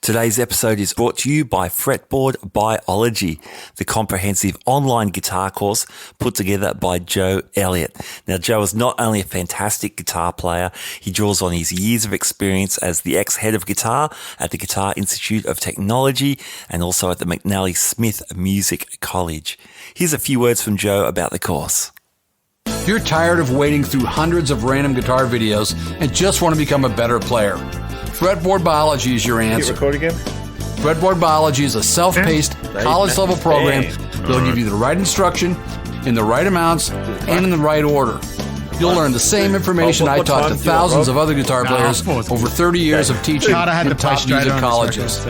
Today's episode is brought to you by Fretboard Biology, the comprehensive online guitar course put together by Joe Elliott. Now, Joe is not only a fantastic guitar player, he draws on his years of experience as the ex-head of guitar at the Guitar Institute of Technology and also at the McNally Smith Music College. Here's a few words from Joe about the course. If you're tired of wading through hundreds of random guitar videos and just want to become a better player, Fretboard Biology is your answer. Hit record again. Fretboard Biology is a self-paced, college-level program that'll give you the right instruction, in the right amounts, and in the right order. You'll learn the same information I taught to thousands of other guitar players over 30 years of teaching in top music colleges.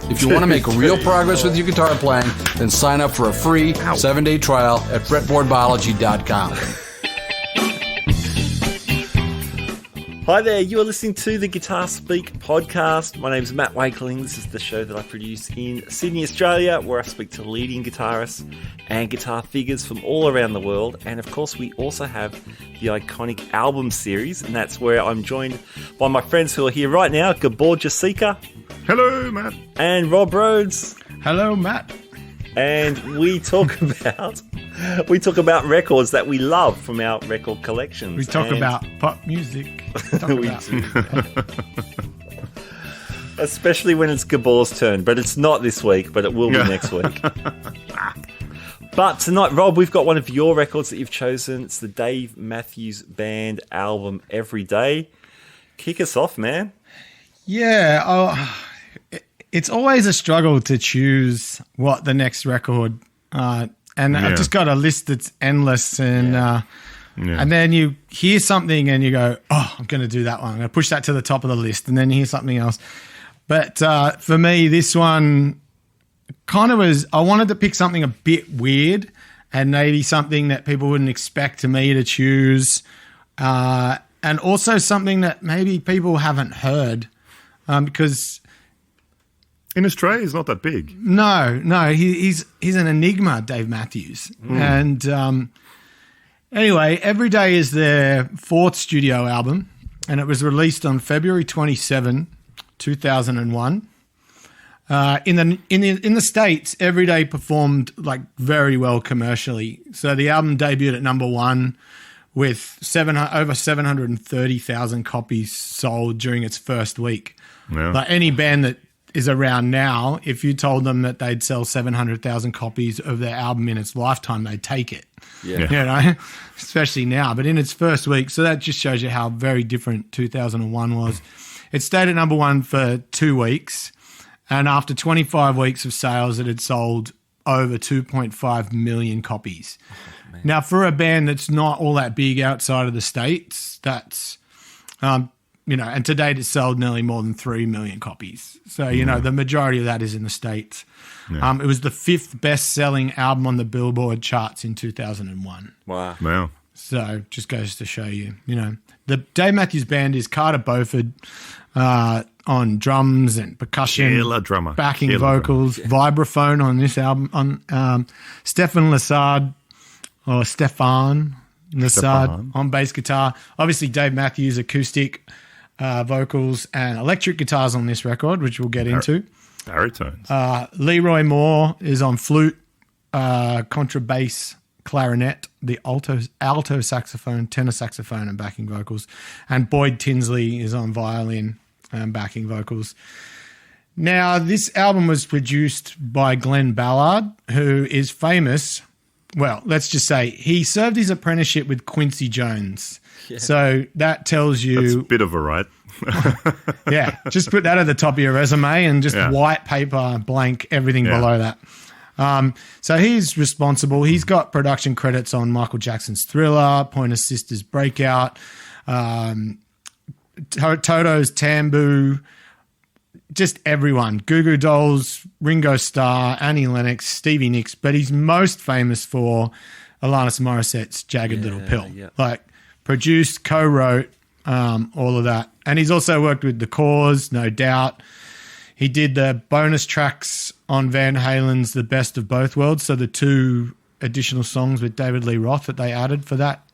If you want to make real progress with your guitar playing, then sign up for a free 7-day trial at fretboardbiology.com. Hi there, you are listening to the Guitar Speak podcast. My name is Matt Wakeling. This is the show that I produce in Sydney, Australia, where I speak to leading guitarists and guitar figures from all around the world. And of course, we also have the iconic album series, and that's where I'm joined by my friends who are here right now, Gabor Jasika. Hello, Matt. And Rob Rhodes. Hello, Matt. And we talk about records that we love from our record collections. We talk about pop music. Especially when it's Gabor's turn, but it's not this week, but it will be next week. But tonight, Rob, we've got one of your records that you've chosen. It's the Dave Matthews Band album, Every Day. Kick us off, man. Yeah, it's always a struggle to choose what the next record, and I've just got a list that's endless, and then you hear something and you go, oh, I'm going to do that one. I'm going to push that to the top of the list, and then you hear something else. But for me, this one kind of was, I wanted to pick something a bit weird and maybe something that people wouldn't expect me to choose, and also something that maybe people haven't heard, because in Australia, he's not that big. No, he's an enigma, Dave Matthews. And anyway, Every Day is their fourth studio album, and it was released on February 27, 2001. In the States, Every Day performed like very well commercially. So the album debuted at number one with over 730,000 copies sold during its first week. Yeah. Like any band that is around now, if you told them that they'd sell 700,000 copies of their album in its lifetime, they'd take it. Yeah. You know, especially now. But in its first week, so that just shows you how very different 2001 was. It stayed at number one for 2 weeks, and after 25 weeks of sales, it had sold over 2.5 million copies. Oh, now, for a band that's not all that big outside of the States, that's and to date it's sold nearly more than 3 million copies. So, the majority of that is in the States. Yeah. It was the fifth best-selling album on the Billboard charts in 2001. Wow. So, just goes to show you, The Dave Matthews Band is Carter Beauford on drums and percussion. Killer drummer. Backing vocals. Vibraphone on this album. On Stefan Lessard on bass guitar. Obviously, Dave Matthews acoustic vocals and electric guitars on this record, which we'll get into. Baritones. Leroy Moore is on flute, contrabass, clarinet, the alto saxophone, tenor saxophone, and backing vocals. And Boyd Tinsley is on violin and backing vocals. Now, this album was produced by Glenn Ballard, who is famous. Well, let's just say he served his apprenticeship with Quincy Jones. Yeah. So that tells you... That's a bit of a right. Yeah, just put that at the top of your resume and just white paper, blank, everything below that. So he's responsible. He's got production credits on Michael Jackson's Thriller, Pointer Sisters' Breakout, Toto's Tambu, just everyone. Goo Goo Dolls, Ringo Starr, Annie Lennox, Stevie Nicks, but he's most famous for Alanis Morissette's Jagged Little Pill. Yeah. Like, produced, co-wrote, all of that. And he's also worked with The Cause, No Doubt. He did the bonus tracks on Van Halen's The Best of Both Worlds, so the 2 additional songs with David Lee Roth that they added for that.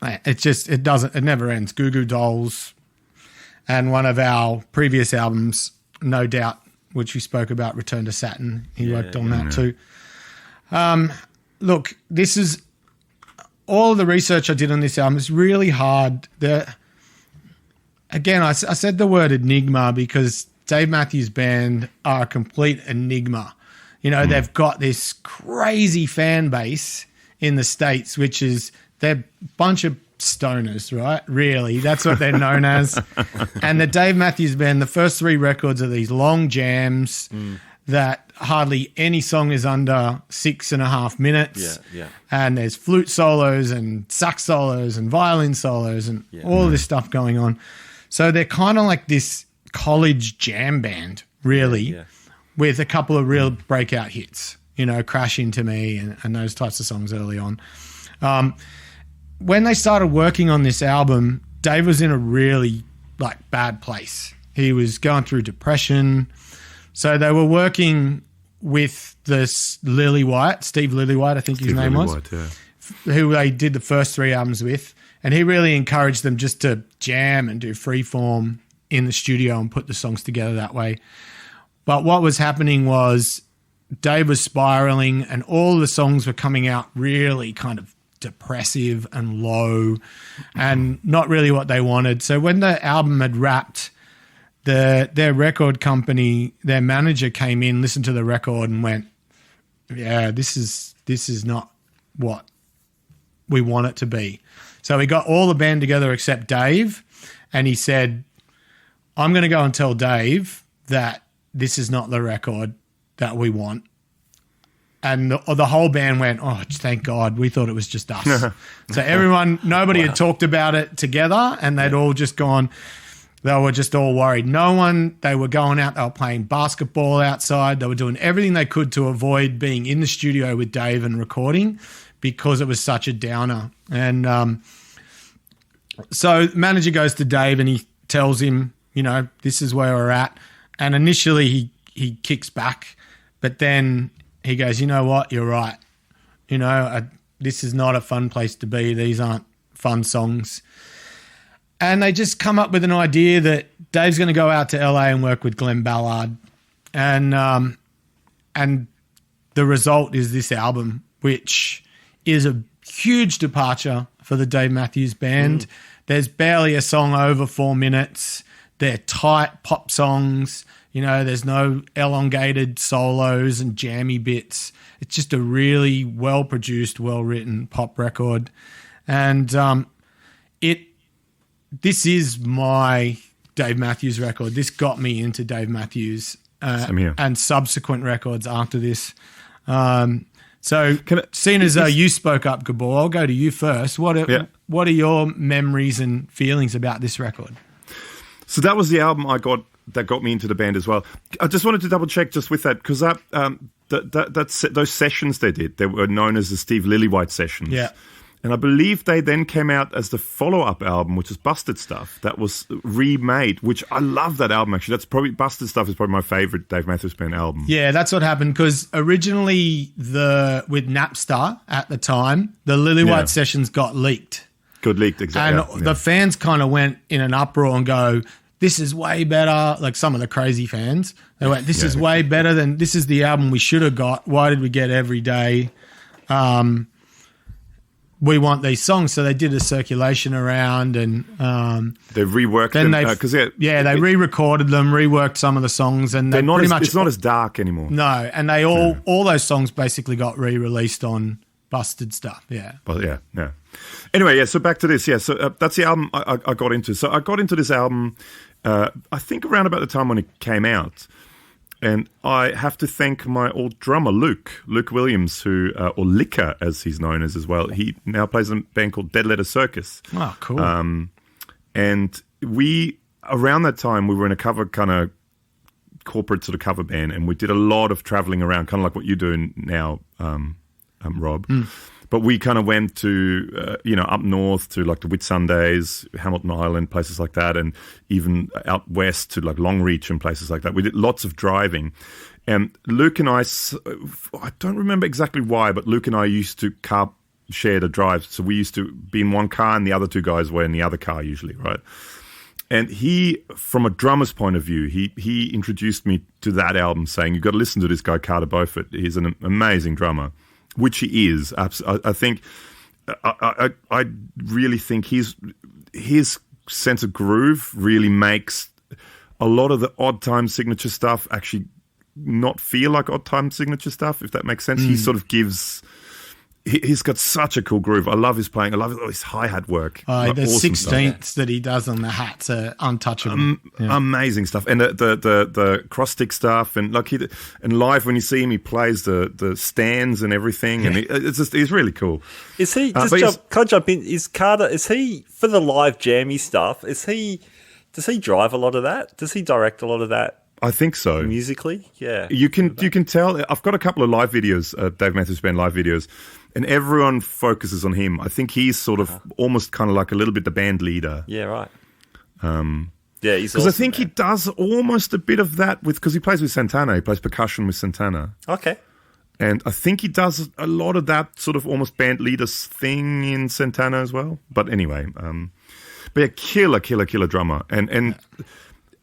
It never ends. Goo Goo Dolls. and one of our previous albums, no doubt, which we spoke about, Return to Saturn. He worked on that too. Look, this is all of the research I did on this album is really hard. Again, I said the word enigma because Dave Matthews Band are a complete enigma. You know, they've got this crazy fan base in the States, which is they're a bunch of stoners, right? Really, that's what they're known as. And the Dave Matthews Band, the first 3 records are these long jams that hardly any song is under 6.5 minutes. Yeah. And there's flute solos and sax solos and violin solos and all this stuff going on. So they're kind of like this college jam band, really, with a couple of real breakout hits, you know, Crash Into Me and those types of songs early on. When they started working on this album, Dave was in a really bad place. He was going through depression. So they were working with this Steve Lillywhite, I think his name was, who they did the first 3 albums with. And he really encouraged them just to jam and do freeform in the studio and put the songs together that way. But what was happening was Dave was spiraling and all the songs were coming out really kind of depressive and low and not really what they wanted. So when the album had wrapped, their record company, their manager came in, listened to the record and went, yeah, this is not what we want it to be. So he got all the band together except Dave, and he said, I'm going to go and tell Dave that this is not the record that we want. And the whole band went, oh, thank God. We thought it was just us. So nobody had talked about it together, and they'd all just gone, they were just all worried. They were going out, they were playing basketball outside. They were doing everything they could to avoid being in the studio with Dave and recording because it was such a downer. And so the manager goes to Dave and he tells him, you know, this is where we're at. And initially he kicks back, but then he goes, you know what, you're right. You know, this is not a fun place to be. These aren't fun songs. And they just come up with an idea that Dave's going to go out to LA and work with Glenn Ballard. And the result is this album, which is a huge departure for the Dave Matthews Band. There's barely a song over 4 minutes. They're tight pop songs. You know, there's no elongated solos and jammy bits. It's just a really well-produced, well-written pop record. And this is my Dave Matthews record. This got me into Dave Matthews and subsequent records after this. Seeing as though you spoke up, Gabor, I'll go to you first. What are your memories and feelings about this record? So that was the album that got me into the band as well. I just wanted to double check just with that because those sessions they were known as the Steve Lillywhite sessions. Yeah. And I believe they then came out as the follow-up album, which is Busted Stuff, that was remade, which I love that album, actually. Busted Stuff is probably my favorite Dave Matthews Band album. Yeah, that's what happened, because originally with Napster at the time, the Lillywhite sessions got leaked. Exactly. And the fans kind of went in an uproar and go, this is way better. Like some of the crazy fans, they went, this is way better than, this is the album we should have got. Why did we get Every Day? We want these songs. So they did a circulation around and they reworked them. They re-recorded them, reworked some of the songs, and it's not as dark anymore. No, and they all those songs basically got re-released on Busted Stuff. Yeah. Well, yeah. Anyway, so back to this. Yeah, so that's the album I got into. So I got into this album, I think around about the time when it came out. And I have to thank my old drummer, Luke Williams, who, or Licker as he's known as well. He now plays in a band called Dead Letter Circus. Oh, cool. And we, around that time, we were in a cover kind of corporate sort of cover band, and we did a lot of traveling around, kind of like what you're doing now, Rob. But we kind of went to, up north to like the Whitsundays, Hamilton Island, places like that, and even out west to like Longreach and places like that. We did lots of driving. And Luke and I don't remember exactly why, but Luke and I used to share the drive. So we used to be in one car and the other two guys were in the other car usually, right? And he, from a drummer's point of view, he introduced me to that album, saying, "You've got to listen to this guy, Carter Beaufort. He's an amazing drummer," which he is. I think, I really think his sense of groove really makes a lot of the odd time signature stuff actually not feel like odd time signature stuff, if that makes sense. He sort of gives. He's got such a cool groove. I love his playing. I love his hi-hat work. The awesome 16ths stuff. that he does on the hats are untouchable. Amazing stuff. And the cross-stick stuff. And and live when you see him, he plays the stands and everything. And he's really cool. Is he, can I jump in? Is he, for the live jammy stuff, does he drive a lot of that? Does he direct a lot of that? I think so. Musically? Yeah. You can tell. I've got a couple of live videos, Dave Matthews Band live videos, and everyone focuses on him. I think he's sort of almost kind of like a little bit the band leader. Yeah, right. Yeah, he's because I think he does almost a bit of that because he plays with Santana. He plays percussion with Santana. Okay. And I think he does a lot of that sort of almost band leader thing in Santana as well. But anyway, but yeah, killer drummer. And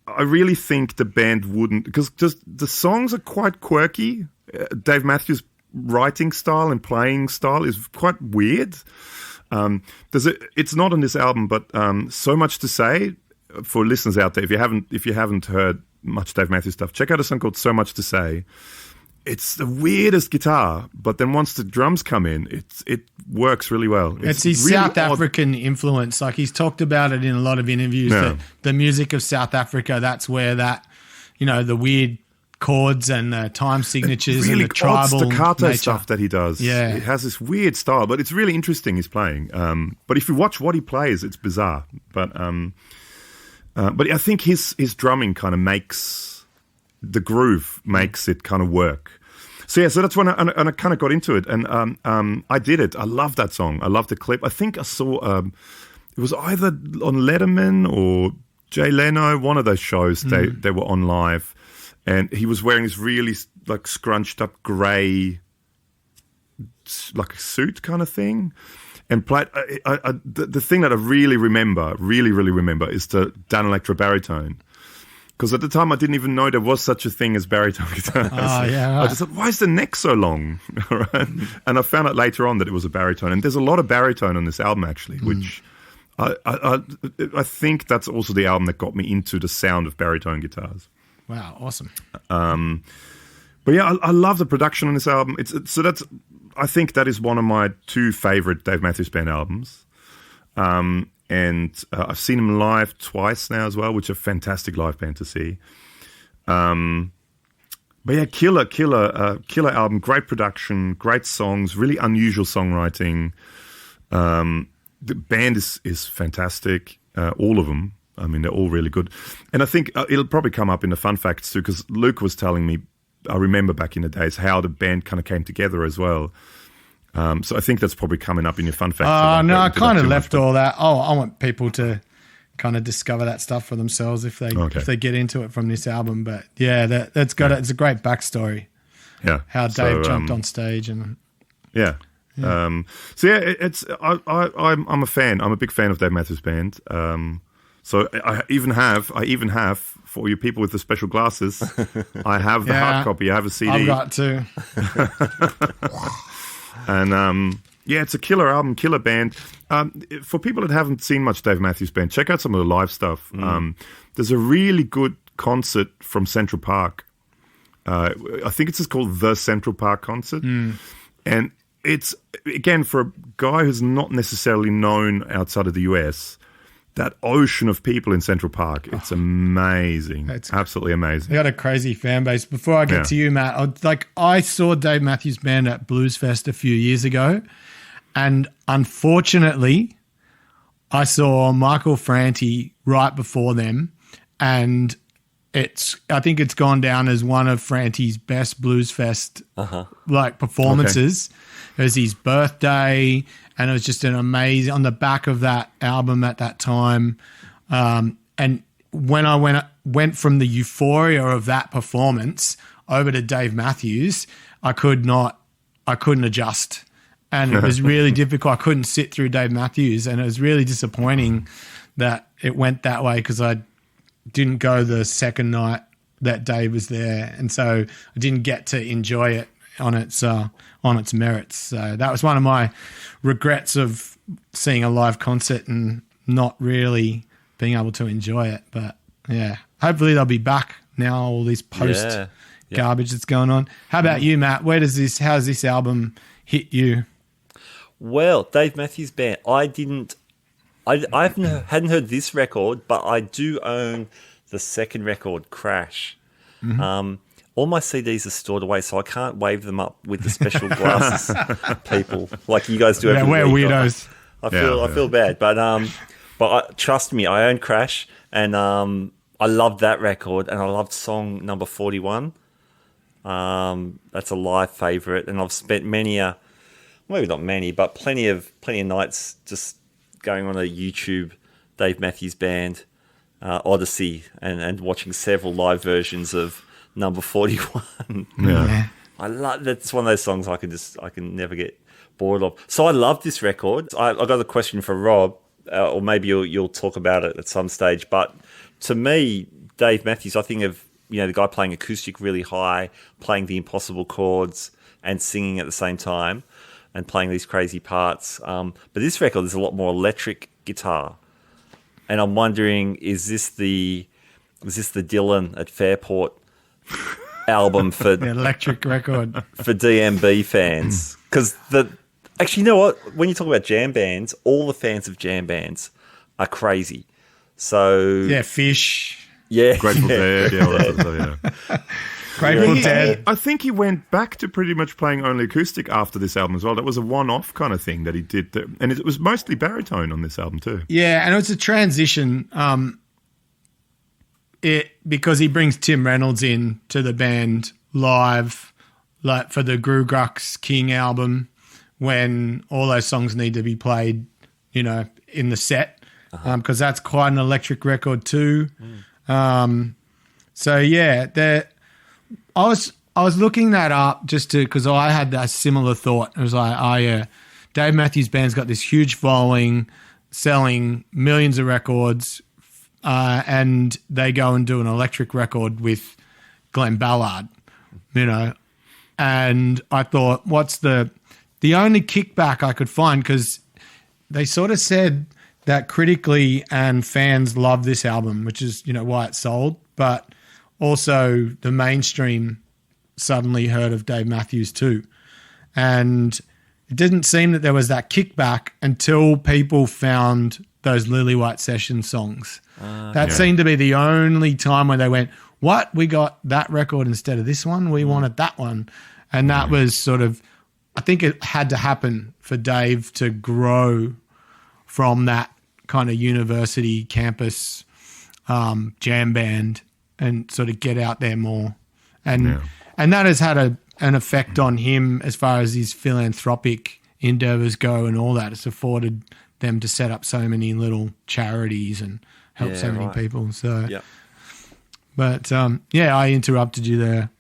I really think the band wouldn't, because just the songs are quite quirky. Dave Matthews' writing style and playing style is quite weird. It's not on this album, but So Much to Say, for listeners out there, if you haven't heard much Dave Matthews stuff, check out a song called So Much to Say. It's the weirdest guitar, but then once the drums come in, it works really well. It's his really South African influence. Like he's talked about it in a lot of interviews. That the music of South Africa, that's where that, the weird chords and the time signatures really and the tribal staccato nature. Stuff that he does. Yeah, it has this weird style, but it's really interesting. His playing. But if you watch what he plays, it's bizarre. But I think his drumming kind of makes. The groove makes it kind of work. So that's when I kind of got into it, and I did it. I love that song. I love the clip. I think I saw it was either on Letterman or Jay Leno, one of those shows. They were on live, and he was wearing this really like scrunched up grey, like a suit kind of thing, and played. The thing that I really remember is the Dan Electro baritone. Because at the time I didn't even know there was such a thing as baritone guitars. Oh, yeah, right. I just thought, why is the neck so long? Right? And I found out later on that it was a baritone. And there's a lot of baritone on this album, actually, which I think that's also the album that got me into the sound of baritone guitars. Wow, awesome. But yeah, I love the production on this album. I think that is one of my two favorite Dave Matthews Band albums. And I've seen him live twice now as well, which are fantastic live band to see. But yeah, killer album, great production, great songs, really unusual songwriting. The band is fantastic, all of them. I mean, they're all really good. And I think it'll probably come up in the fun facts too, because Luke was telling me, I remember back in the days, how the band kind of came together as well. So I think that's probably coming up in your fun facts. No, I kind of left all that. I want people to kind of discover that stuff for themselves if they get into it from this album. But yeah, it's a great backstory. Yeah, how Dave jumped on stage and I'm a fan. I'm a big fan of Dave Matthews Band. So I even have for you people with the special glasses. I have the hard copy. I have a CD. I've got to. And it's a killer album, killer band. For people that haven't seen much Dave Matthews Band, check out some of the live stuff. There's a really good concert from Central Park. I think it's just called the Central Park Concert. And it's, again, for a guy who's not necessarily known outside of the US, that ocean of people in Central Park, it's amazing. It's absolutely amazing. They got a crazy fan base. Before I get to you, Matt, I saw Dave Matthews Band at Blues Fest a few years ago, and unfortunately, I saw Michael Franti right before them, and I think it's gone down as one of Franti's best Blues Fest performances. Okay. It was his birthday, and it was just an amazing, on the back of that album at that time. And when I went from the euphoria of that performance over to Dave Matthews, I couldn't adjust. And it was really difficult. I couldn't sit through Dave Matthews, and it was really disappointing that it went that way because I didn't go the second night that Dave was there, and so I didn't get to enjoy it on its merits. So that was one of my regrets of seeing a live concert and not really being able to enjoy it. But yeah, hopefully they'll be back now. All this post garbage that's going on. How about you, Matt? How's this album hit you? Well, Dave Matthews Band. I hadn't heard this record, but I do own the second record, Crash. Mm-hmm. All my CDs are stored away, so I can't wave them up with the special glasses people like you guys do every we're week. weirdos. I feel bad, but trust me, I own Crash, and I loved that record, and I loved song number 41. That's a live favourite, and I've spent maybe not many, but plenty of nights just going on a YouTube Dave Matthews Band Odyssey and watching several live versions of number 41. Yeah. I love that's one of those songs I can never get bored of. So I love this record. I got a question for Rob, or maybe you'll talk about it at some stage. But to me, Dave Matthews, I think of the guy playing acoustic really high, playing the impossible chords and singing at the same time, and playing these crazy parts. But this record, there's a lot more electric guitar, and I'm wondering, is this the Dylan at Fairport album for the electric record for DMB fans? Because actually, you know what? When you talk about jam bands, all the fans of jam bands are crazy. So Fish, Grateful Dead, all that sort of stuff, Grateful Dead. I think he went back to pretty much playing only acoustic after this album as well. That was a one-off kind of thing that he did, and it was mostly baritone on this album too. Yeah, and it was a transition. Because he brings Tim Reynolds in to the band live, like for the Gru Grux King album, when all those songs need to be played, in the set, because that's quite an electric record too. So yeah, I was looking that up just because I had that similar thought. It was like, Dave Matthews Band's got this huge following, selling millions of records. And they go and do an electric record with Glenn Ballard, and I thought, what's the only kickback I could find, because they sort of said that critically and fans love this album, which is, why it sold, but also the mainstream suddenly heard of Dave Matthews too. And it didn't seem that there was that kickback until people found those Lily White Sessions songs. That seemed to be the only time where they went, what? We got that record instead of this one? We wanted that one. And that was sort of, I think it had to happen for Dave to grow from that kind of university campus jam band and sort of get out there more. And that has had an effect on him as far as his philanthropic endeavors go and all that. It's afforded them to set up so many little charities and help so many people. So, but I interrupted you there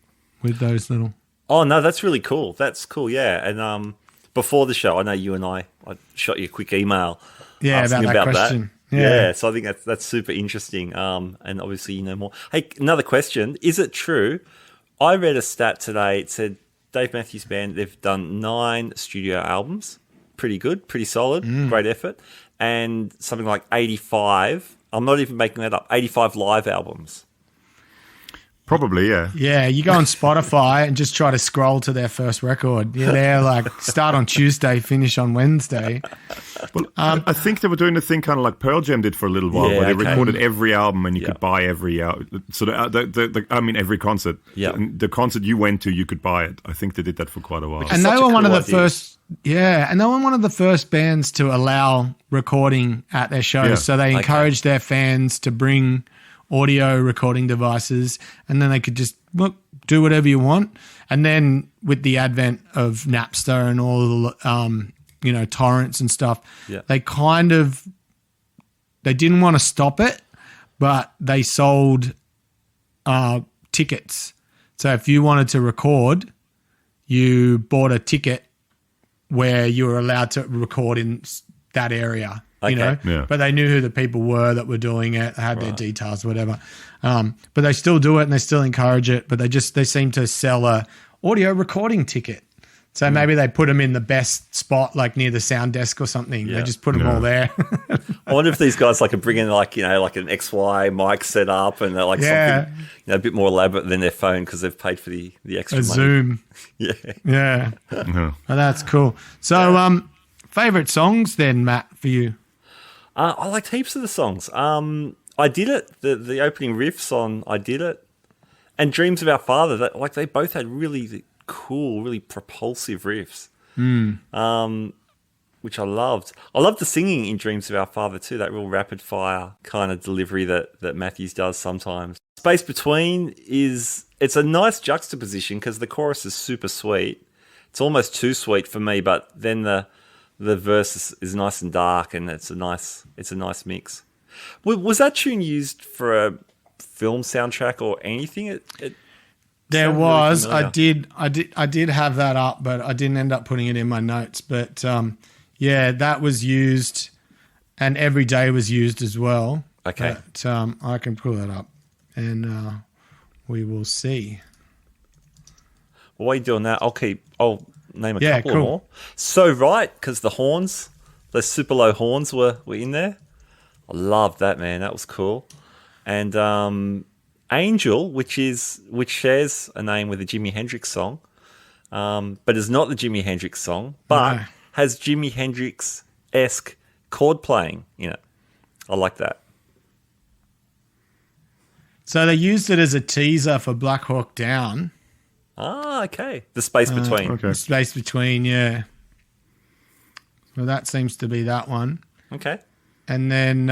with those little. Oh no, that's really cool. That's cool. Yeah, and before the show, I know you and I shot you a quick email. Yeah, about that question. That. Yeah, so I think that's super interesting. And obviously you know more. Hey, another question: is it true? I read a stat today. It said Dave Matthews Band, they've done 9 studio albums. Pretty good, pretty solid, great effort. And something like 85, I'm not even making that up, 85 live albums. Probably, yeah. Yeah, you go on Spotify and just try to scroll to their first record. Yeah, they're like start on Tuesday, finish on Wednesday. Well, I think they were doing the thing kind of like Pearl Jam did for a little while, where they recorded every album and you could buy every every concert. Yeah, the concert you went to, you could buy it. I think they did that for quite a while. And they were one of the first. Yeah, and they were one of the first bands to allow recording at their shows. Yeah. So they encouraged their fans to bring audio recording devices, and then they could just do whatever you want. And then with the advent of Napster and all the torrents and stuff, they didn't want to stop it, but they sold tickets. So if you wanted to record, you bought a ticket where you were allowed to record in that area. you know, Yeah. but they knew who the people were that were doing it, they had their details, whatever. But they still do it and they still encourage it, but they seem to sell a audio recording ticket. So maybe they put them in the best spot, like near the sound desk or something. Yeah. They just put them all there. I wonder if these guys like are bringing like an XY mic set up and they're like something a bit more elaborate than their phone because they've paid for the extra A money. Zoom. Yeah. Yeah. Well, that's cool. So, favorite songs then, Matt, for you? I liked heaps of the songs. I Did It, the opening riffs on I Did It, and Dreams of Our Father. They both had really cool, really propulsive riffs, which I loved. I loved the singing in Dreams of Our Father too, that real rapid fire kind of delivery that Matthews does sometimes. Space Between it's a nice juxtaposition because the chorus is super sweet. It's almost too sweet for me, but then the verse is nice and dark, and it's a nice mix. Was that tune used for a film soundtrack or anything? There sounded was. really I did have that up, but I didn't end up putting it in my notes. But that was used, and Every Day was used as well. Okay. But I can pull that up, and we will see. Well, while you're doing that, I'll name a couple cool. more. So Right, because the horns, the super low horns were in there. I loved that, man. That was cool. And Angel, which shares a name with a Jimi Hendrix song, but is not the Jimi Hendrix song, but has Jimi Hendrix-esque chord playing in it. I like that. So they used it as a teaser for Black Hawk Down. Ah, okay. The Space Between. Okay. The Space Between, yeah. Well, that seems to be that one. Okay. And then,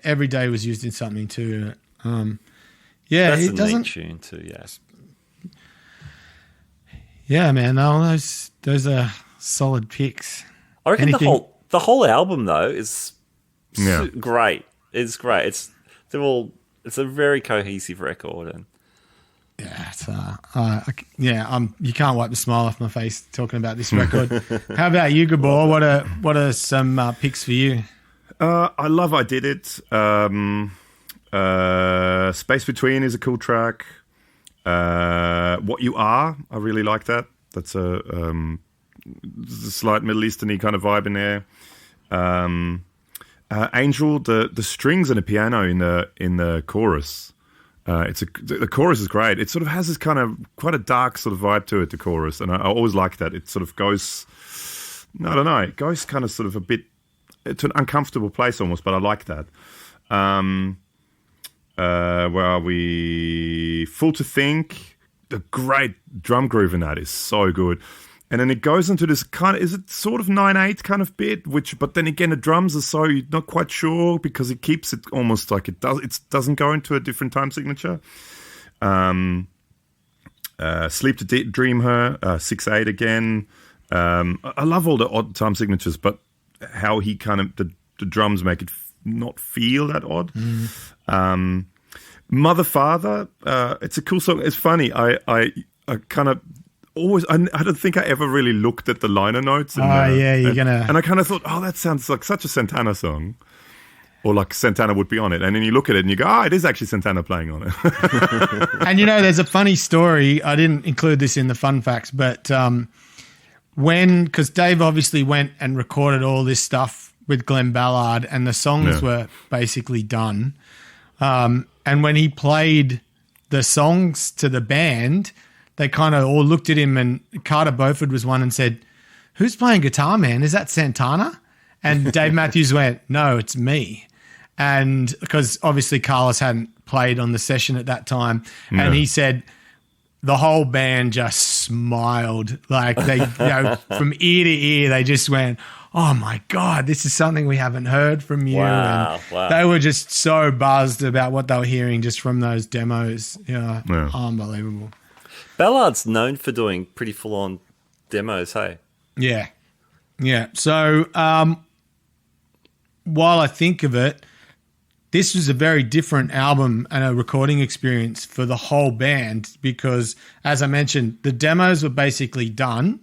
Every Day was used in something too. That's it a doesn't. neat tune too, yes. Yeah, man. No, those are solid picks. I reckon Anything- the whole album though is Yeah. great. It's great. It's a very cohesive record, and Yeah, you can't wipe the smile off my face talking about this record. How about you, Gabor? What are some picks for you? I love I Did It. Space Between is a cool track. What You Are, I really like that. That's a slight Middle Eastern-y kind of vibe in there. Angel, the strings and the piano in the chorus. The chorus is great. It sort of has this kind of quite a dark sort of vibe to it, the chorus, and I always like that. It sort of goes, I don't know, it goes kind of sort of a bit to an uncomfortable place almost, but I like that. Where are we? Full to Think. The great drum groove in that is so good. And then it goes into this kind of, is it sort of 9/8 kind of bit, but then again, the drums are so, you're not quite sure because it keeps it almost like it doesn't go into a different time signature. Sleep to Dream Her, 6/8 again. I love all the odd time signatures, but how he kind of, the drums make it not feel that odd. Mother Father, it's a cool song. It's funny. I kind of always, I don't think I ever really looked at the liner notes. And I kind of thought, that sounds like such a Santana song, or like Santana would be on it. And then you look at it and you go, it is actually Santana playing on it. And there's a funny story. I didn't include this in the fun facts, but because Dave obviously went and recorded all this stuff with Glenn Ballard, and the songs were basically done. And when he played the songs to the band, they kind of all looked at him, and Carter Beauford was one and said, "Who's playing guitar, man? Is that Santana?" And Dave Matthews went, "No, it's me." And because obviously Carlos hadn't played on the session at that time. And he said the whole band just smiled. Like they, from ear to ear, they just went, "Oh my God, this is something we haven't heard from you." Wow, and wow. They were just so buzzed about what they were hearing just from those demos. Unbelievable. Ballard's known for doing pretty full-on demos, hey? Yeah. Yeah. So while I think of it, this was a very different album and a recording experience for the whole band because, as I mentioned, the demos were basically done.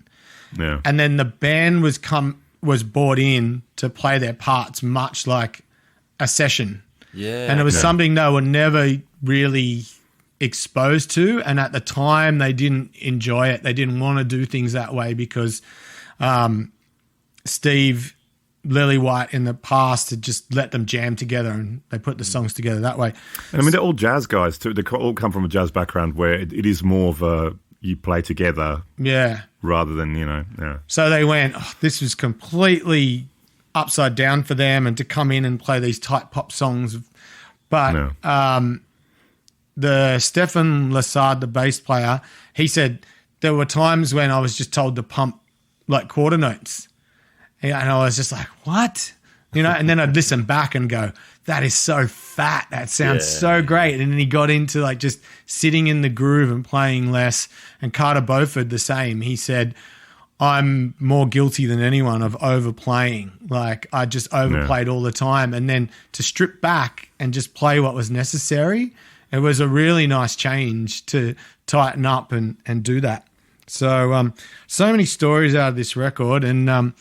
Yeah. And then the band was was brought in to play their parts much like a session. Yeah. And it was something they were never really exposed to. And at the time, they didn't enjoy it. They didn't want to do things that way because Steve Lillywhite in the past had just let them jam together and they put the songs together that way. And I mean, they're all jazz guys too. They all come from a jazz background where it is more of a you play together, rather than So they went, this was completely upside down for them, and to come in and play these tight pop songs. But the Stefan Lassard, the bass player, he said there were times when I was just told to pump like quarter notes. And I was just like, what? And then I'd listen back and go, that is so fat. That sounds so great. And then he got into like just sitting in the groove and playing less. And Carter Beauford, the same. He said, I'm more guilty than anyone of overplaying. Like I just overplayed all the time. And then to strip back and just play what was necessary, it was a really nice change to tighten up and do that. So, so many stories out of this record, and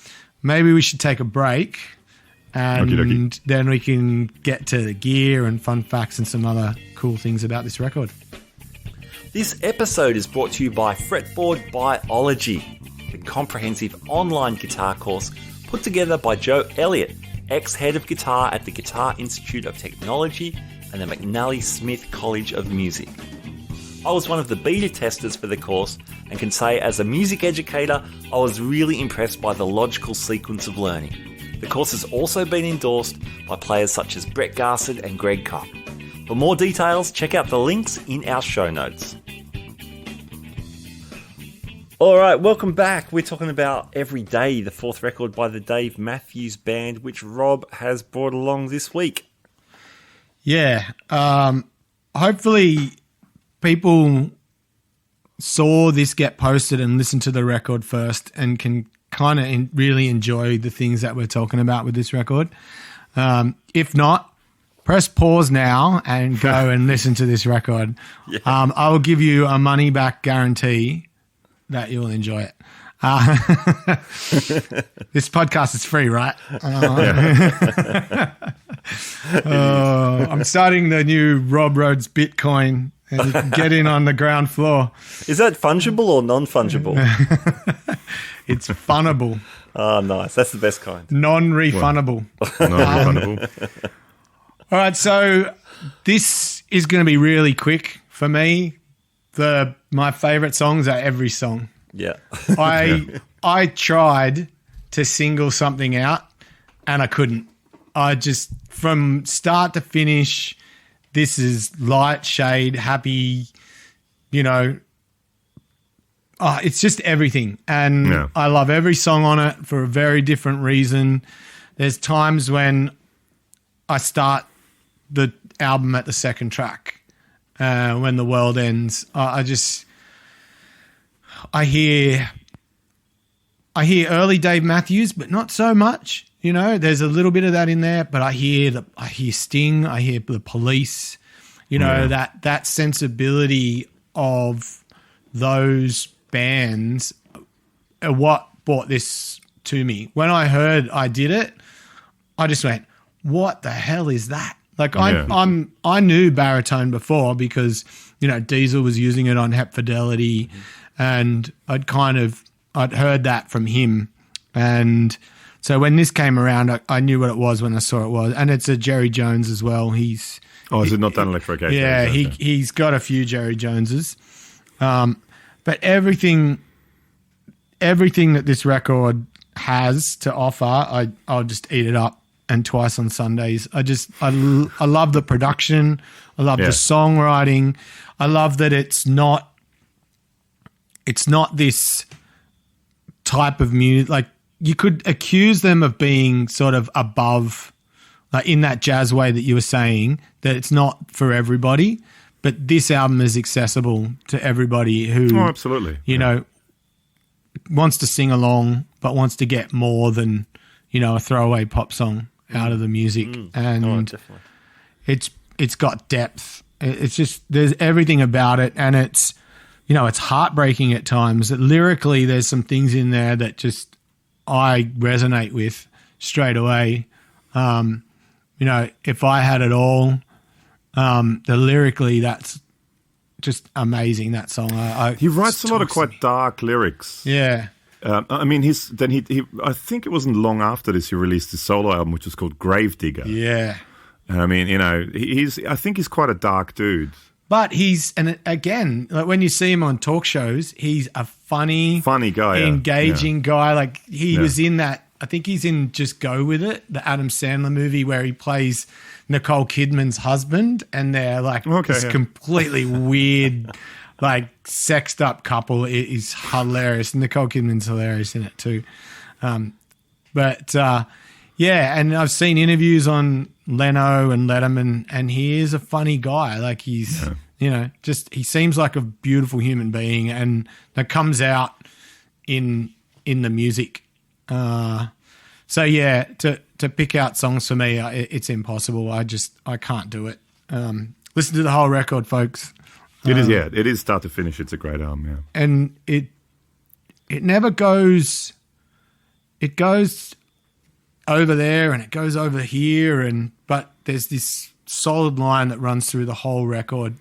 maybe we should take a break, and then we can get to the gear and fun facts and some other cool things about this record. This episode is brought to you by Fretboard Biology, the comprehensive online guitar course put together by Joe Elliott, ex-head of guitar at the Guitar Institute of Technology and the McNally Smith College of Music. I was one of the beta testers for the course and can say as a music educator, I was really impressed by the logical sequence of learning. The course has also been endorsed by players such as Brett Garsed and Greg Koch. For more details, check out the links in our show notes. All right, welcome back. We're talking about Every Day, the fourth record by the Dave Matthews Band, which Rob has brought along this week. Yeah. Hopefully people saw this get posted and listened to the record first and can kind of really enjoy the things that we're talking about with this record. If not, press pause now and go and listen to this record. Yeah. I will give you a money back guarantee that you'll enjoy it. This podcast is free, right? I'm starting the new Rob Rhodes Bitcoin, and you can get in on the ground floor. Is that fungible or non-fungible? It's funnable. Oh, nice. That's the best kind. Non-refundable. Non-refundable. All right, so this is going to be really quick for me. My favorite songs are every song. Yeah. I tried to single something out and I couldn't. I just, from start to finish, this is light, shade, happy, it's just everything. And I love every song on it for a very different reason. There's times when I start the album at the second track, when the world ends. I hear early Dave Matthews, but not so much. There's a little bit of that in there, but I hear Sting, I hear the Police. That sensibility of those bands are what brought this to me. When I heard I Did It, I just went, "What the hell is that?" Like I knew baritone before because Diesel was using it on Hep Fidelity, and I'd heard that from him, and so when this came around, I knew what it was when I saw it was, and it's a Jerry Jones as well. Is it not done electrification? Yeah, he's got a few Jerry Joneses, but everything that this record has to offer, I'll just eat it up. And Twice on Sundays. I love the production. I love the songwriting. I love that it's not this type of music. Like you could accuse them of being sort of above, like in that jazz way that you were saying, that it's not for everybody. But this album is accessible to everybody who, absolutely, wants to sing along, but wants to get more than a throwaway pop song out of the music. And it's got depth. It's just, there's everything about it, and it's heartbreaking at times. Lyrically, there's some things in there that just I resonate with straight away. If I Had It All, the lyrically, that's just amazing, that song. He writes a lot of quite dark lyrics. Yeah. I mean, I think it wasn't long after this he released his solo album, which was called Gravedigger. Yeah. And I mean, I think he's quite a dark dude. But and again, like when you see him on talk shows, he's a funny guy, engaging guy. Like he was in that, I think he's in Just Go With It, the Adam Sandler movie where he plays Nicole Kidman's husband, and they're like this completely weird, like sexed up couple. It is hilarious. Nicole Kidman's hilarious in it too. And I've seen interviews on Leno and Letterman, and he is a funny guy. Like he's, he seems like a beautiful human being, and that comes out in the music. To pick out songs for me, it's impossible. I can't do it. Listen to the whole record, folks. It is start to finish. It's a great album, yeah. And it never goes. It goes over there and it goes over here, but there's this solid line that runs through the whole record,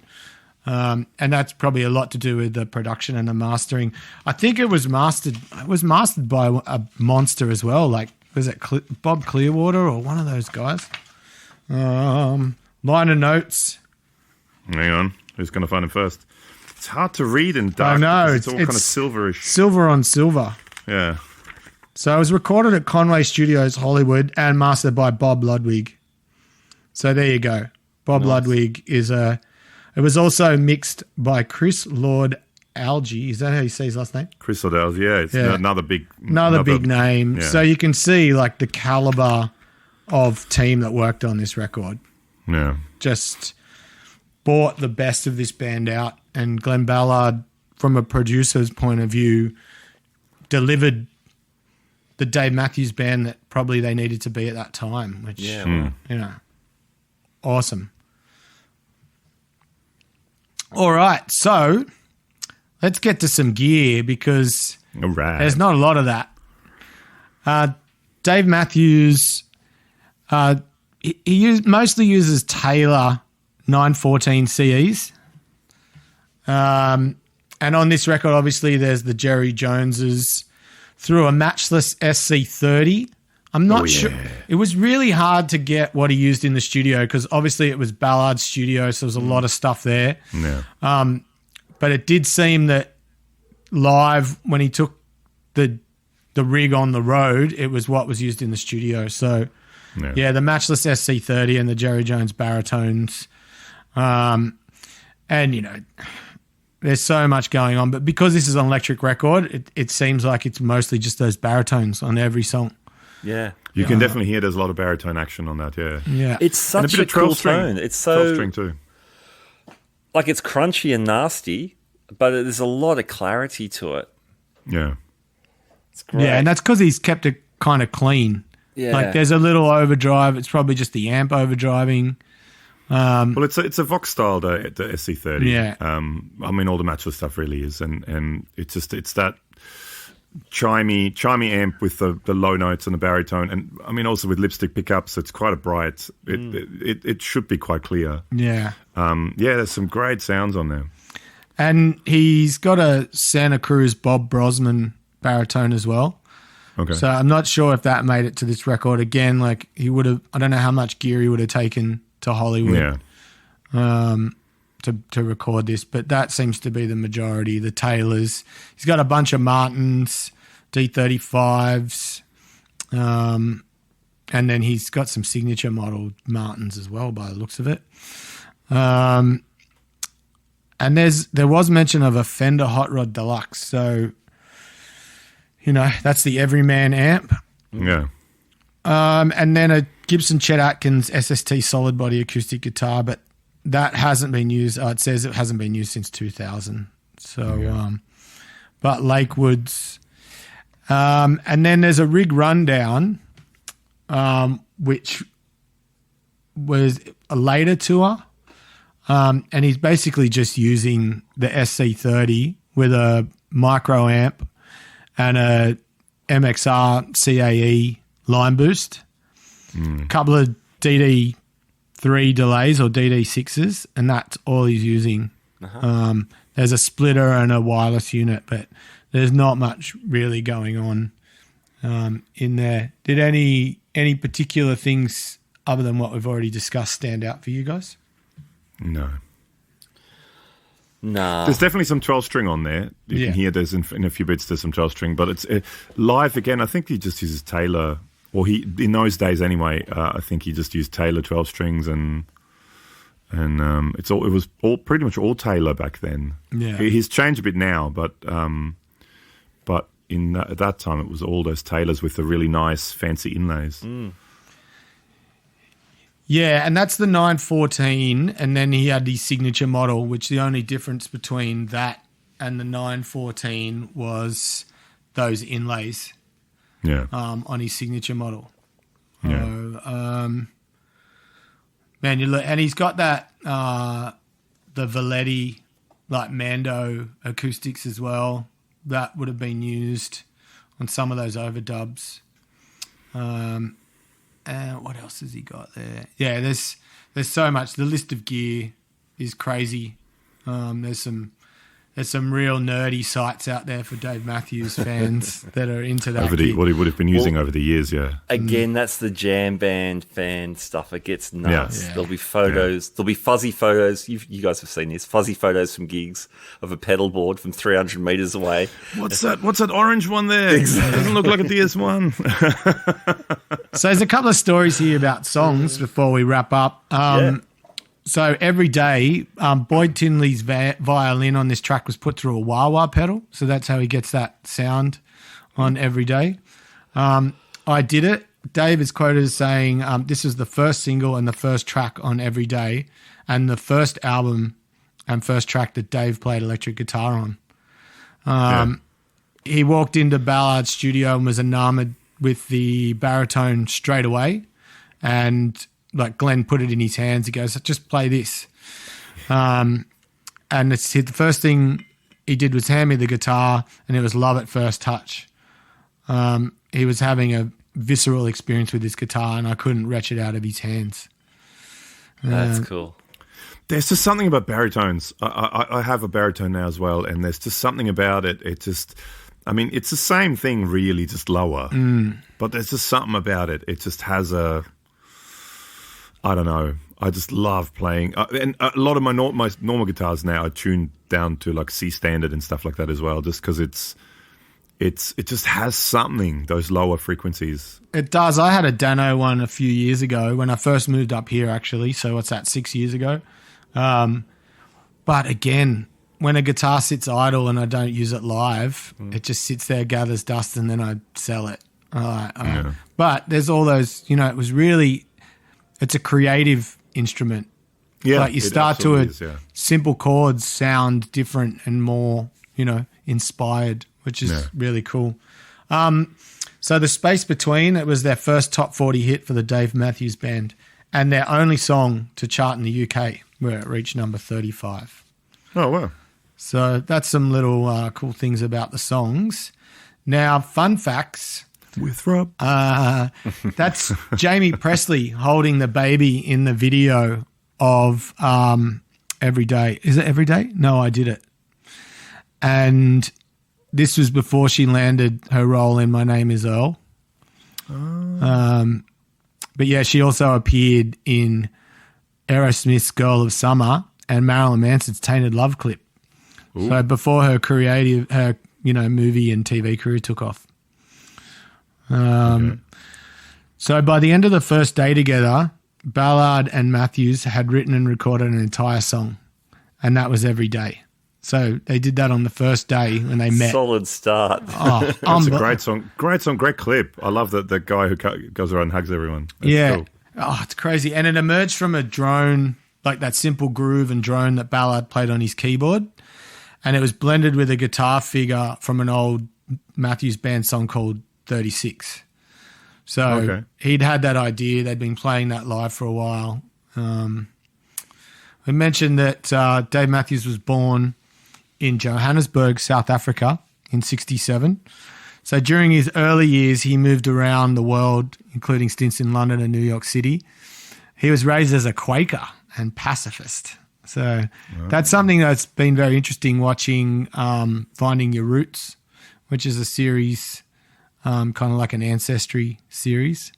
and that's probably a lot to do with the production and the mastering. I think it was mastered. It was mastered by a monster as well. Like, was it Bob Clearwater or one of those guys? Liner notes. Hang on, who's going to find him first? It's hard to read in dark. I know, it's all kind of silverish. Silver on silver. Yeah. So it was recorded at Conway Studios, Hollywood, and mastered by Bob Ludwig. So there you go. Bob Ludwig is it was also mixed by Chris Lord Alge. Is that how you say his last name? Chris Lord Alge, yeah. It's another big name. Yeah. So you can see like the caliber of team that worked on this record. Yeah. Just brought the best of this band out, and Glenn Ballard, from a producer's point of view, delivered the Dave Matthews Band that probably they needed to be at that time, which, awesome. All right, so let's get to some gear because there's not a lot of that. Dave Matthews, he mostly uses Taylor 914 CEs. And on this record, obviously, there's the Jerry Joneses through a matchless SC30. I'm not sure. It was really hard to get what he used in the studio because obviously it was Ballard's studio, so there was a lot of stuff there. Yeah. But it did seem that live, when he took the rig on the road, it was what was used in the studio. So, the matchless SC30 and the Jerry Jones baritones. There's so much going on, but because this is an electric record, it seems like it's mostly just those baritones on every song. Yeah. You can definitely hear there's a lot of baritone action on that, yeah. Yeah. It's such a cool tone. It's so 12-string too. Like it's crunchy and nasty, but there's a lot of clarity to it. Yeah. It's great. Yeah, and that's because he's kept it kind of clean. Yeah. Like there's a little overdrive. It's probably just the amp overdriving. Well, it's a Vox style, the SC30. Yeah. I mean, all the matchless stuff really is, and it's that chimey amp with the low notes and the baritone, and I mean also with lipstick pickups. It's quite a bright. It should be quite clear. Yeah. There's some great sounds on there. And he's got a Santa Cruz Bob Brosman baritone as well. Okay. So I'm not sure if that made it to this record. Again, like he would have, I don't know how much gear he would have taken to Hollywood to record this, but that seems to be the majority. The Taylors. He's got a bunch of Martins, D35s, and then he's got some signature model Martins as well by the looks of it. And there was mention of a Fender Hot Rod Deluxe, so that's the everyman amp. Yeah. And then a Gibson Chet Atkins SST solid body acoustic guitar, but that hasn't been used. It says it hasn't been used since 2000. So, but Lakewoods. And then there's a rig rundown, which was a later tour. And he's basically just using the SC30 with a micro amp and a MXR CAE line boost, a couple of DD3 delays or DD6s, and that's all he's using. There's a splitter and a wireless unit, but there's not much really going on in there. Did any particular things other than what we've already discussed stand out for you guys? No. Nah. There's definitely some 12 string on there. You can hear there's in a few bits there's some 12 string, but it's live again. I think he just uses Taylor, or he in those days anyway. I think he just used Taylor 12 strings, and it was pretty much all Taylor back then. Yeah, he's changed a bit now, but at that time it was all those Taylors with the really nice fancy inlays. Yeah, and that's the 914, and then he had his signature model, which the only difference between that and the 914 was those inlays on his signature model. Yeah. Man, you look, and he's got that the Valetti like Mando acoustics as well. That would have been used on some of those overdubs. And what else has he got there? Yeah, there's so much. The list of gear is crazy. There's some real nerdy sites out there for Dave Matthews fans that are into that. What he would have been using over the years, Again, that's the jam band fan stuff. It gets nuts. Yeah. There'll be photos. There'll be fuzzy photos. You guys have seen this. Fuzzy photos from gigs of a pedal board from 300 meters away. What's that orange one there? Exactly. It doesn't look like a DS1. So there's a couple of stories here about songs before we wrap up. So every day, Boyd Tinley's violin on this track was put through a wah-wah pedal. So that's how he gets that sound on Every Day. I did it. Dave is quoted as saying, this is the first single and the first track on Every Day, and the first album and first track that Dave played electric guitar on. He walked into Ballard's studio and was enamored with the baritone straight away, and like Glenn put it in his hands. He goes, just play this. And the first thing he did was hand me the guitar, and it was love at first touch. He was having a visceral experience with this guitar, and I couldn't wrench it out of his hands. That's cool. There's just something about baritones. I have a baritone now as well, and there's just something about it. It just, I mean, it's the same thing really, just lower. But there's just something about it. It just has I don't know. I just love playing, and a lot of my normal guitars now are tuned down to like C standard and stuff like that as well, just because it just has something, those lower frequencies. It does. I had a Dano one a few years ago when I first moved up here, actually. So what's that, 6 years ago? But again, when a guitar sits idle and I don't use it live, it just sits there, gathers dust, and then I sell it. But there's all those, it's a creative instrument. Yeah, like you start to simple chords sound different and more, inspired, which is really cool. So The Space Between, it was their first top 40 hit for the Dave Matthews Band, and their only song to chart in the UK, where it reached number 35. Oh, wow. So that's some little cool things about the songs. Now, fun facts. With Rob. That's Jamie Presley holding the baby in the video of Every Day. Is it Every Day? No, I Did It. And this was before she landed her role in My Name is Earl. But yeah, she also appeared in Aerosmith's Girl of Summer and Marilyn Manson's Tainted Love clip. Ooh. So before her movie and TV career took off. So by the end of the first day together, Ballard and Matthews had written and recorded an entire song, and that was Every Day. So they did that on the first day when they met. Solid start. Oh, that's a great song. Great song, great clip. I love the guy who goes around and hugs everyone. That's cool. Oh, it's crazy. And it emerged from a drone, like that simple groove and drone that Ballard played on his keyboard. And it was blended with a guitar figure from an old Matthews Band song called 36. So he'd had that idea. They'd been playing that live for a while. We mentioned that Dave Matthews was born in Johannesburg, South Africa in 1967. So during his early years, he moved around the world, including stints in London and New York City. He was raised as a Quaker and pacifist. So that's something that's been very interesting watching Finding Your Roots, which is a series kind of like an ancestry series.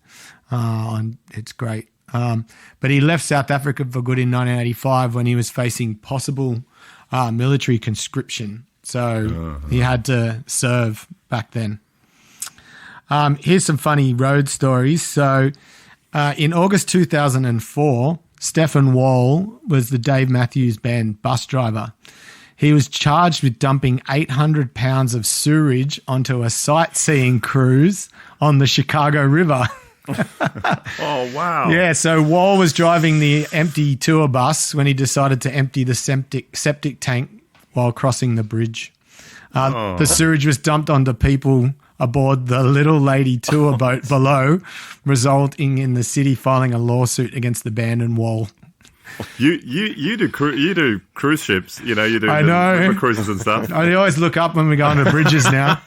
It's great. But he left South Africa for good in 1985 when he was facing possible military conscription. So he had to serve back then. Here's some funny road stories. So in August 2004, Stefan Wall was the Dave Matthews Band bus driver. He was charged with dumping 800 pounds of sewage onto a sightseeing cruise on the Chicago River. Oh, wow. Yeah, so Wall was driving the empty tour bus when he decided to empty the septic tank while crossing the bridge. The sewage was dumped onto people aboard the Little Lady tour boat below, resulting in the city filing a lawsuit against the band and Wall. You do cruise ships, you do river cruises and stuff. I always look up when we go onto bridges now.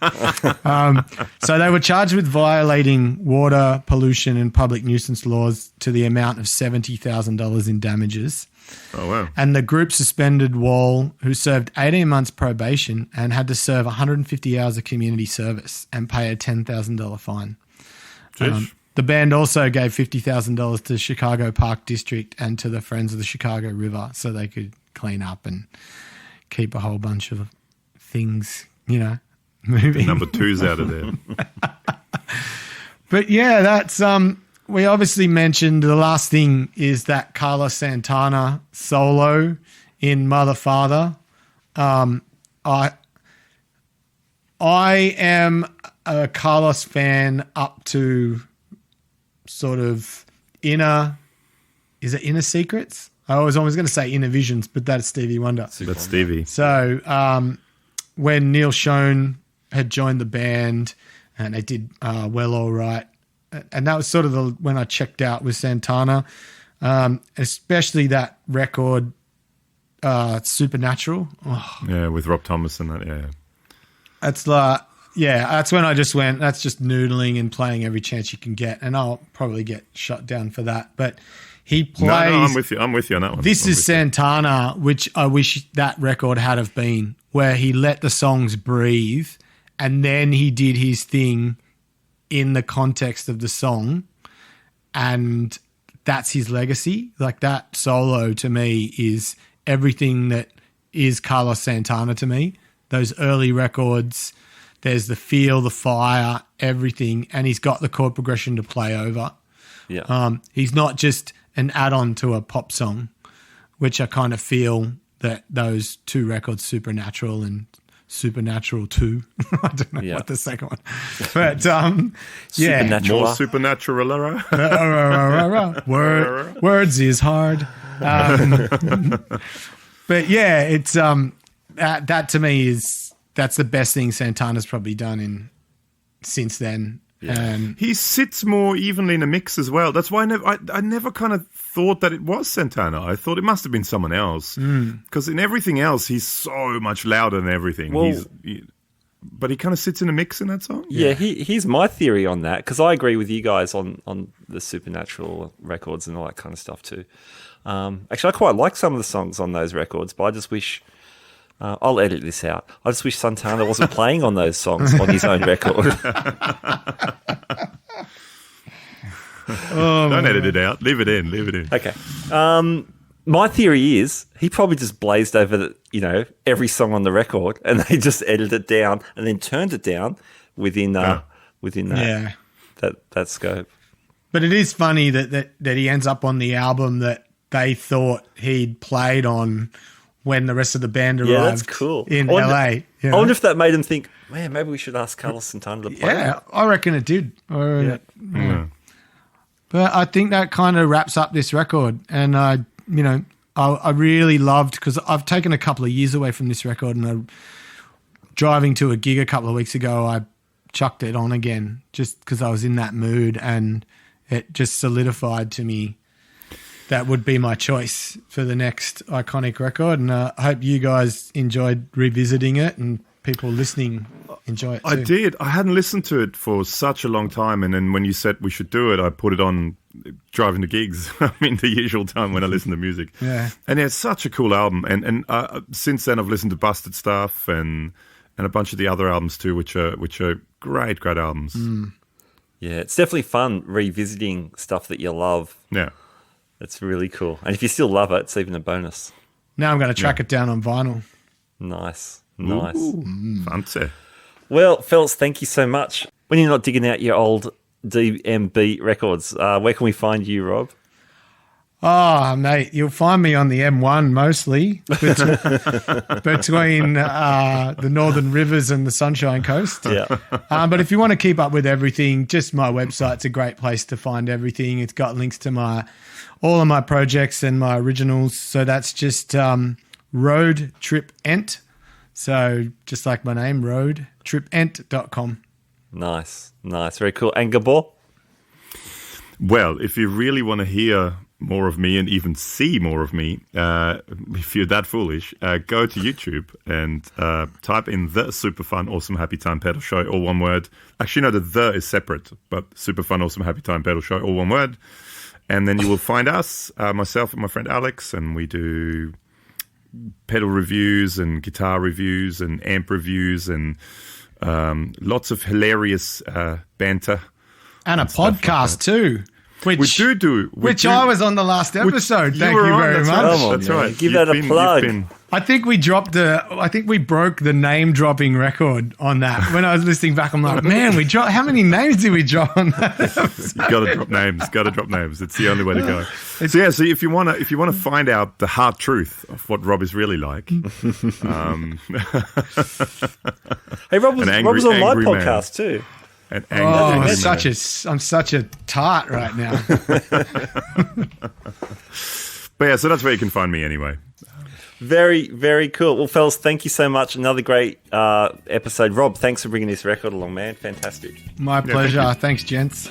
So they were charged with violating water pollution and public nuisance laws to the amount of $70,000 in damages. Oh, wow. And the group suspended Wall, who served 18 months probation and had to serve 150 hours of community service and pay a $10,000 fine. The band also gave $50,000 to Chicago Park District and to the Friends of the Chicago River so they could clean up and keep a whole bunch of things, moving. Number two's out of there. But yeah, that's we obviously mentioned the last thing is that Carlos Santana solo in Mother Father. I am a Carlos fan up to sort of Inner Secrets? I was always going to say Inner Visions, but that's Stevie Wonder. That's Stevie. So when Neil Schon had joined the band and they did Well All Right, and that was sort of when I checked out with Santana, especially that record, Supernatural. Oh. Yeah, with Rob Thomas and that, yeah. That's like... Yeah, that's when I just went, that's just noodling and playing every chance you can get. And I'll probably get shut down for that. But he plays... No, I'm with you on that one. This is Santana, which I wish that record had have been, where he let the songs breathe and then he did his thing in the context of the song. And that's his legacy. Like that solo to me is everything that is Carlos Santana to me. Those early records... There's the feel, the fire, everything, and he's got the chord progression to play over. Yeah. He's not just an add-on to a pop song, which I kind of feel that those two records, Supernatural and Supernatural 2, I don't know what the second one, but yeah. More Supernatural. Words is hard. But yeah, it's that to me is... That's the best thing Santana's probably done since then. Yeah. And he sits more evenly in a mix as well. That's why I never kind of thought that it was Santana. I thought it must have been someone else. Because in everything else, he's so much louder than everything. Well, but he kind of sits in a mix in that song? Yeah, here's my theory on that, because I agree with you guys on the Supernatural records and all that kind of stuff too. Actually, I quite like some of the songs on those records, but I just wish... I'll edit this out. I just wish Santana wasn't playing on those songs on his own record. Don't edit it out. Leave it in. Okay. My theory is he probably just blazed over every song on the record, and they just edited it down and then turned it down within that scope. But it is funny that he ends up on the album that they thought he'd played on when the rest of the band arrived. Yeah, that's cool. In LA. I wonder if that made him think, man, maybe we should ask Carlos Santana to play. Yeah, I reckon it did. But I think that kind of wraps up this record. And, I really loved, because I've taken a couple of years away from this record, and driving to a gig a couple of weeks ago, I chucked it on again just because I was in that mood, and it just solidified to me that would be my choice for the next iconic record. And I hope you guys enjoyed revisiting it and people listening enjoy it too. I did. I hadn't listened to it for such a long time, and then when you said we should do it, I put it on driving to gigs. I mean, the usual time when I listen to music. Yeah. And it's such a cool album. And since then, I've listened to Busted Stuff and a bunch of the other albums too, which are great albums. Yeah, it's definitely fun revisiting stuff that you love. Yeah. It's really cool. And if you still love it, it's even a bonus. Now I'm going to track it down on vinyl. Nice. Ooh, fancy. Well, fellas, thank you so much. When you're not digging out your old DMB records, where can we find you, Rob? Oh, mate, you'll find me on the M1 mostly between the Northern Rivers and the Sunshine Coast. Yeah. But if you want to keep up with everything, just my website's a great place to find everything. It's got links to all of my projects and my originals. So that's just Road Trip Ent. So just like my name, roadtripent.com. Nice. Very cool. And Gabor? Well, if you really want to hear more of me and even see more of me, if you're that foolish, go to YouTube and type in the Super Fun Awesome Happy Time Pedal Show, all one word. Actually, no, the is separate, but Super Fun Awesome Happy Time Pedal Show, all one word. And then you will find us, myself and my friend Alex, and we do pedal reviews and guitar reviews and amp reviews and lots of hilarious banter. And a podcast too. Which I was on the last episode. Thank you very much. That's right. Give that a plug. I think we broke the name dropping record on that. When I was listening back, I'm like, man, how many names did we drop on that? You've got to drop names. It's the only way to go. So if you want to find out the hard truth of what Rob is really like, Hey, Rob was on my podcast too. I'm such a tart right now. But yeah, so that's where you can find me anyway. Very, very cool. Well, fellas, thank you so much. Another great episode. Rob, thanks for bringing this record along, man. Fantastic. My pleasure. Thanks, gents.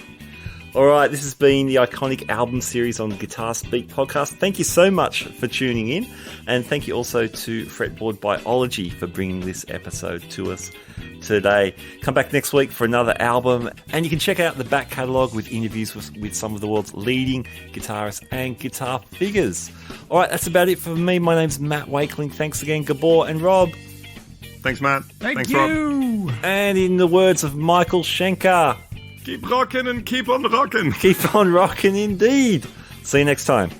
All right, this has been the iconic album series on Guitar Speak podcast. Thank you so much for tuning in. And thank you also to Fretboard Biology for bringing this episode to us today. Come back next week for another album. And you can check out the back catalogue with interviews with some of the world's leading guitarists and guitar figures. All right, that's about it for me. My name's Matt Wakeling. Thanks again, Gabor and Rob. Thanks, Matt. Thanks, you. Rob. And in the words of Michael Schenker, keep rocking and keep on rocking. Keep on rocking indeed. See you next time.